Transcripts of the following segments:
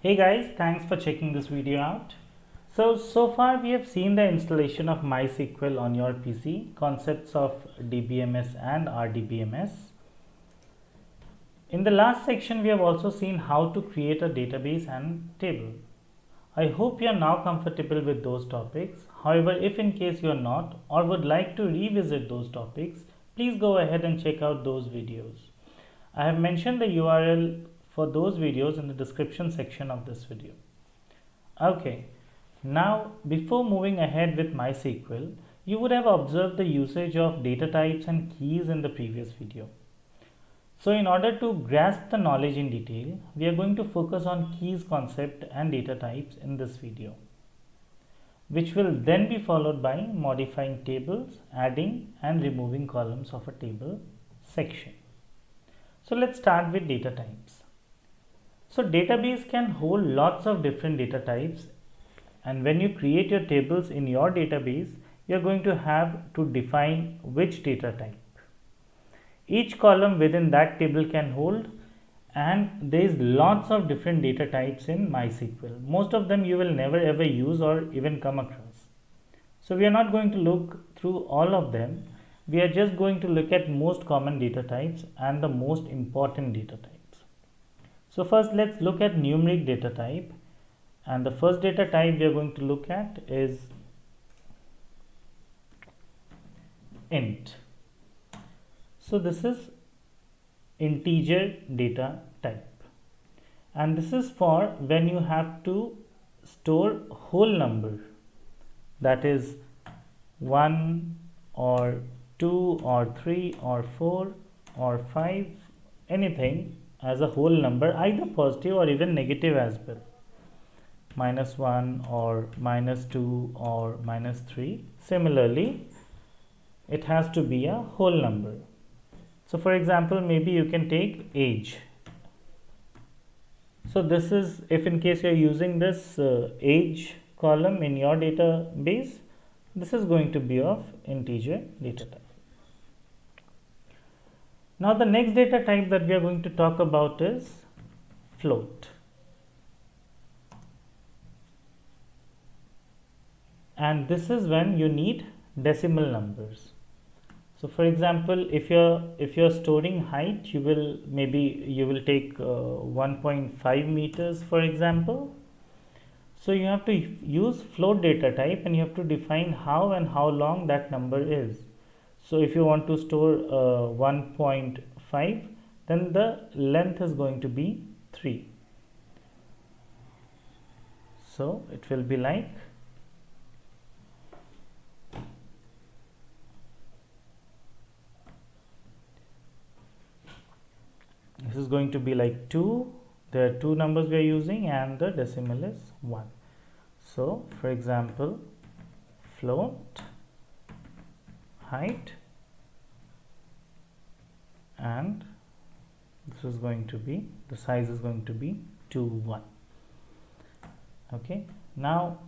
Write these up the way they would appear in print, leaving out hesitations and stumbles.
Hey guys, thanks for checking this video out. So far we have seen the installation of MySQL on your PC, concepts of DBMS and RDBMS. In the last section, we have also seen how to create a database and table. I hope you are now comfortable with those topics. However, if in case you are not or would like to revisit those topics, please go ahead and check out those videos. I have mentioned the URL for those videos in the description section of this video. Okay, now before moving ahead with MySQL, you would have observed the usage of data types and keys in the previous video. So in order to grasp the knowledge in detail, we are going to focus on keys concept and data types in this video, which will then be followed by modifying tables, adding and removing columns of a table section. So let's start with data types. So database can hold lots of different data types, and when you create your tables in your database, you are going to have to define which data type. Each column within that table can hold, and there is lots of different data types in MySQL. Most of them you will never ever use or even come across. So we are not going to look through all of them. We are just going to look at most common data types and the most important data types. So first let's look at numeric data type, and the first data type we are going to look at is int. So this is integer data type, and this is for when you have to store whole number, that is 1 or 2 or 3 or 4 or 5, anything as a whole number, either positive or even negative as well, -1 or -2 or -3. Similarly, it has to be a whole number. So for example, maybe you can take age. So this is, if in case you are using this age column in your database, this is going to be of integer data type. Now the next data type that we are going to talk about is float. And this is when you need decimal numbers. So for example, if you're storing height, you will take 1.5 meters, for example. So you have to use float data type, and you have to define how and how long that number is. So if you want to store 1.5, then the length is going to be 3. So it will be like this is going to be like 2. There are two numbers we are using, and the decimal is 1. So for example, float height, and this is going to be, the size is going to be 2, 1. Okay, now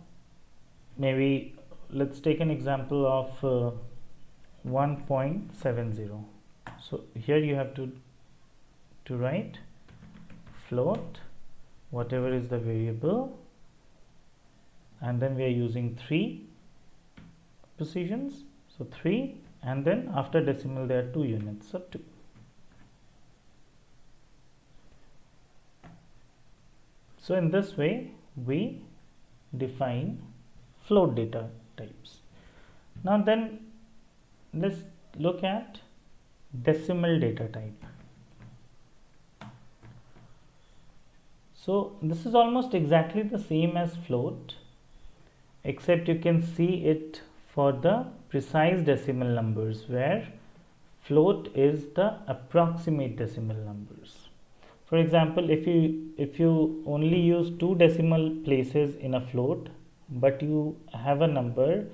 maybe let's take an example of 1.70. so here you have to write float whatever is the variable, and then we are using 3 positions, so 3, and then after decimal there are 2 units, so 2. So in this way we define float data types. Now then let's look at decimal data type. So this is almost exactly the same as float, except you can see it for the precise decimal numbers, where float is the approximate decimal numbers. For example, if you only use 2 decimal places in a float, but you have a number,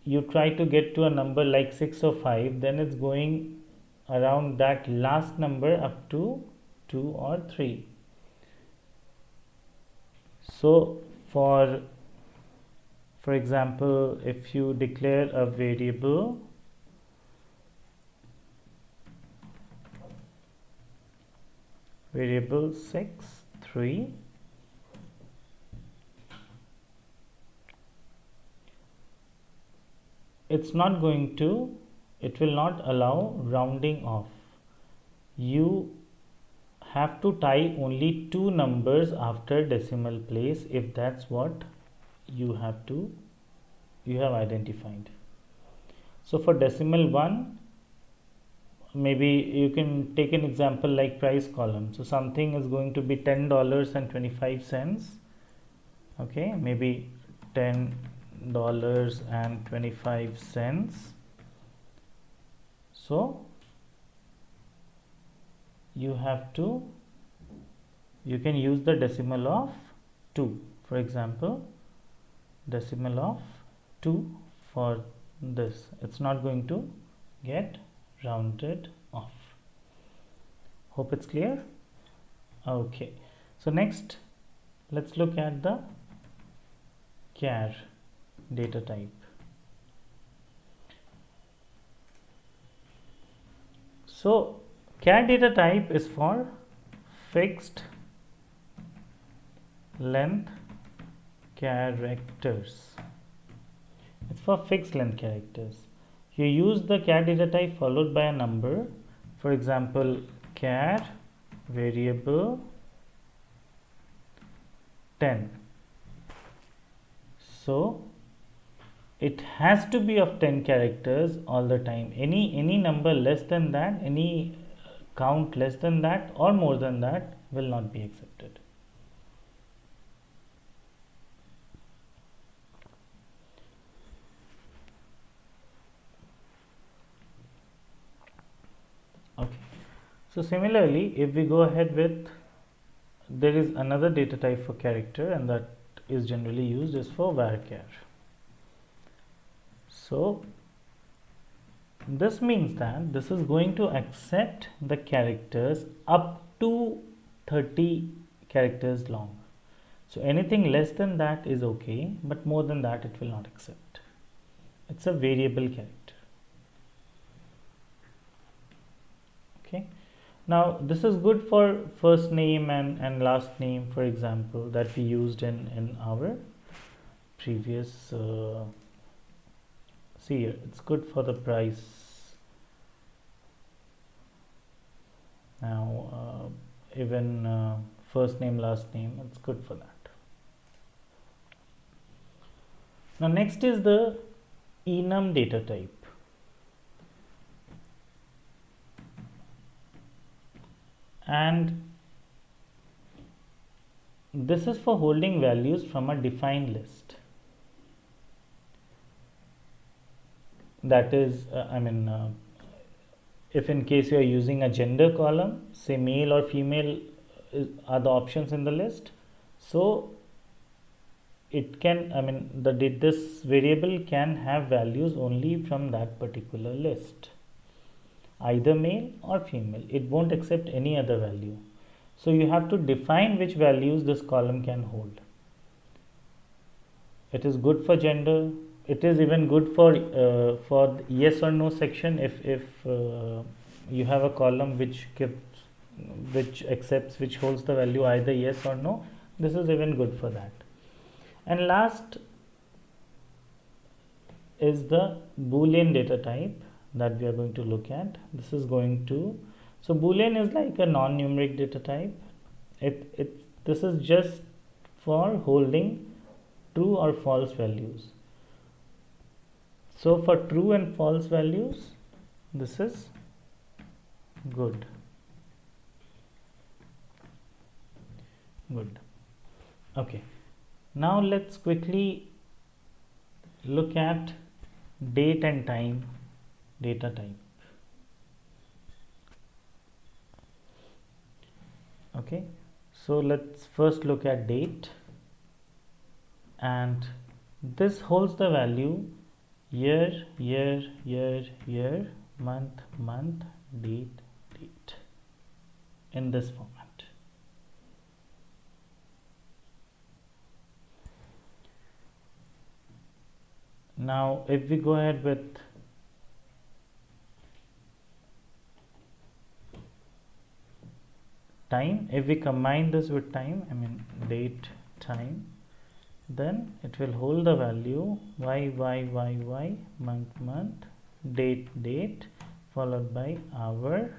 you try to get to a number like 6 or 5, then it's going around that last number up to 2 or 3. So for example, if you declare a variable variable 6 3, it's not going to, it will not allow rounding off. You have to tie only two numbers after decimal place if that's what you have identified. So for decimal 1, maybe you can take an example like price column. So something is going to be $10.25. Okay, maybe $10.25. So you can use the decimal of 2, for example, decimal of 2 for this. It's not going to get rounded off. Hope it's clear. Okay, so next let's look at the char data type. So char data type is for fixed length characters. It's for fixed length characters. You use the char data type followed by a number. For example, char variable 10. So it has to be of 10 characters all the time. Any number less than that, any count less than that or more than that will not be accepted. Okay, so similarly, if we go ahead with, there is another data type for character, and that is generally used is for varchar. So this means that this is going to accept the characters up to 30 characters long. So anything less than that is okay, but more than that it will not accept. It's a variable character. Okay. Now this is good for first name and last name, for example, that we used in our previous see here, it's good for the price. Now even first name, last name, it's good for that. Now next is the enum data type. And this is for holding values from a defined list. That is, if in case you are using a gender column, say male or female are the options in the list, so it can, this variable can have values only from that particular list, either male or female. It won't accept any other value. So you have to define which values this column can hold. It is good for gender. It is even good for yes or no section. If you have a column which holds the value either yes or no, this is even good for that. And last is the Boolean data type that we are going to look at. This is going to, so Boolean is like a non-numeric data type. This is just for holding true or false values. So for true and false values, this is good. Okay, now let's quickly look at date and time data type. Okay, so let's first look at date, and this holds the value year, month, date in this format. Now if we go ahead with time, if we combine this with time, date, time, then it will hold the value y, month, date, followed by hour,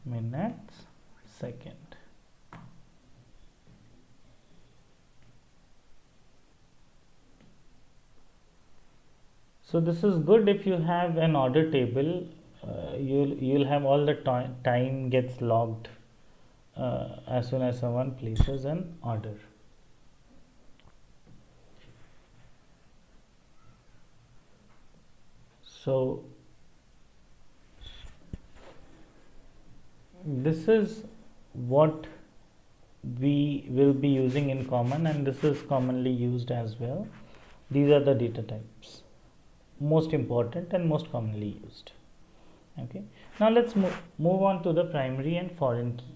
minutes, second. So this is good if you have an order table. You'll have all the time gets logged as soon as someone places an order. So this is what we will be using in common, and this is commonly used as well. These are the data types, most important and most commonly used. Okay, now let's move on to the primary and foreign keys.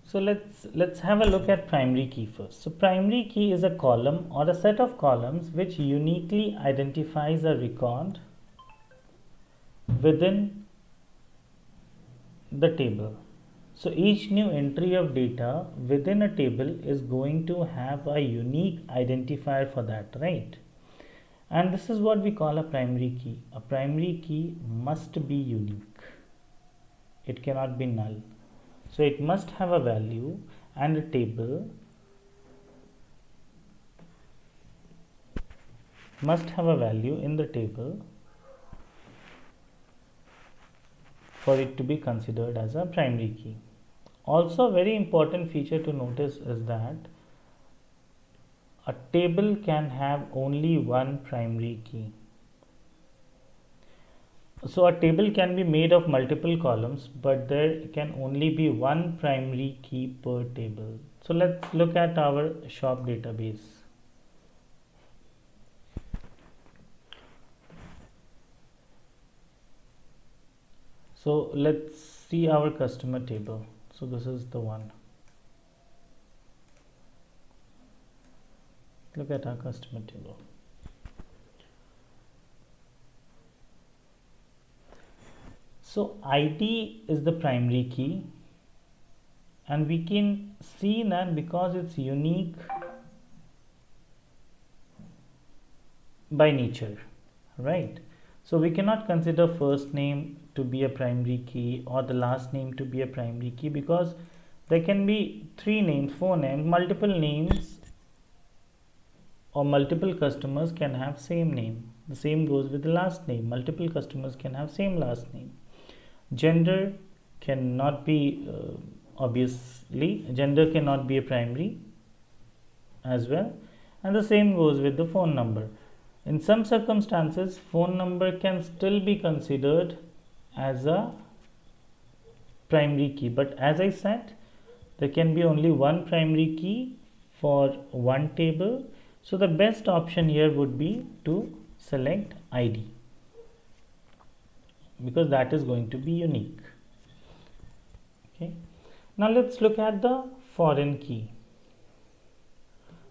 So let's have a look at primary key first. So primary key is a column or a set of columns which uniquely identifies a record within the table. So each new entry of data within a table is going to have a unique identifier for that, right? And this is what we call a primary key. A primary key must be unique. It cannot be null. So it must have a value, and a table must have a value in the table for it to be considered as a primary key. Also, a very important feature to notice is that a table can have only one primary key. So a table can be made of multiple columns, but there can only be one primary key per table. So let's look at our shop database. So let's see our customer table. So this is the one. Look at our customer table. So ID is the primary key, and we can see that because it's unique by nature, right? So we cannot consider first name to be a primary key or the last name to be a primary key, because there can be 3 names, 4 names, multiple names, or multiple customers can have same name. The same goes with the last name. Multiple customers can have same last name. Gender cannot be obviously gender cannot be a primary as well, and the same goes with the phone number. In some circumstances, phone number can still be considered as a primary key, but as I said, there can be only one primary key for one table. So the best option here would be to select ID, because that is going to be unique. Okay, now let's look at the foreign key.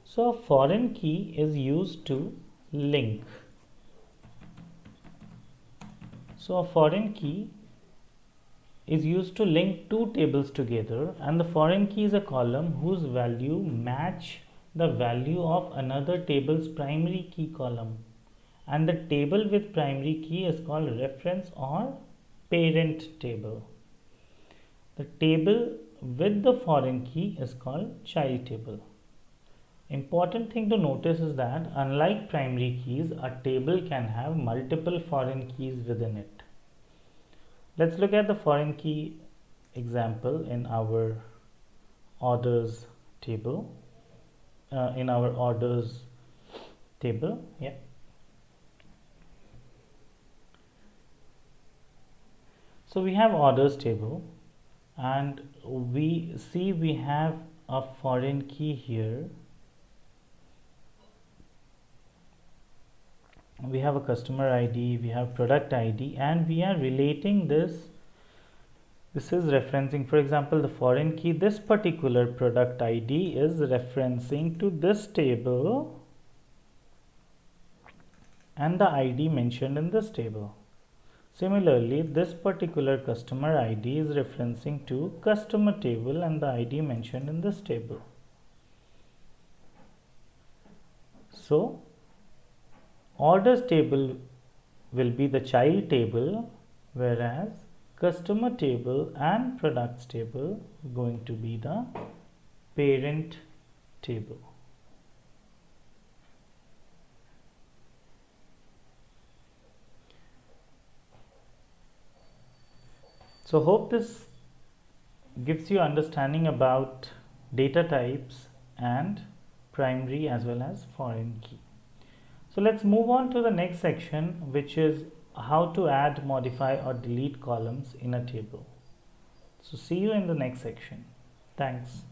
So a foreign key is used to link. So a foreign key is used to link 2 tables together, and the foreign key is a column whose value match the value of another table's primary key column, and the table with primary key is called reference or parent table. The table with the foreign key is called child table. Important thing to notice is that unlike primary keys, a table can have multiple foreign keys within it. Let's look at the foreign key example in our orders table. Yeah. So we have orders table, and we see we have a foreign key here. We have a customer ID, we have product ID, and we are relating this. This is referencing, for example, the foreign key. This particular product ID is referencing to this table and the ID mentioned in this table. Similarly, this particular customer ID is referencing to customer table and the ID mentioned in this table. So, orders table will be the child table, whereas customer table and products table are going to be the parent table. So hope this gives you understanding about data types and primary as well as foreign key. So let's move on to the next section, which is how to add, modify or delete columns in a table. So see you in the next section. Thanks.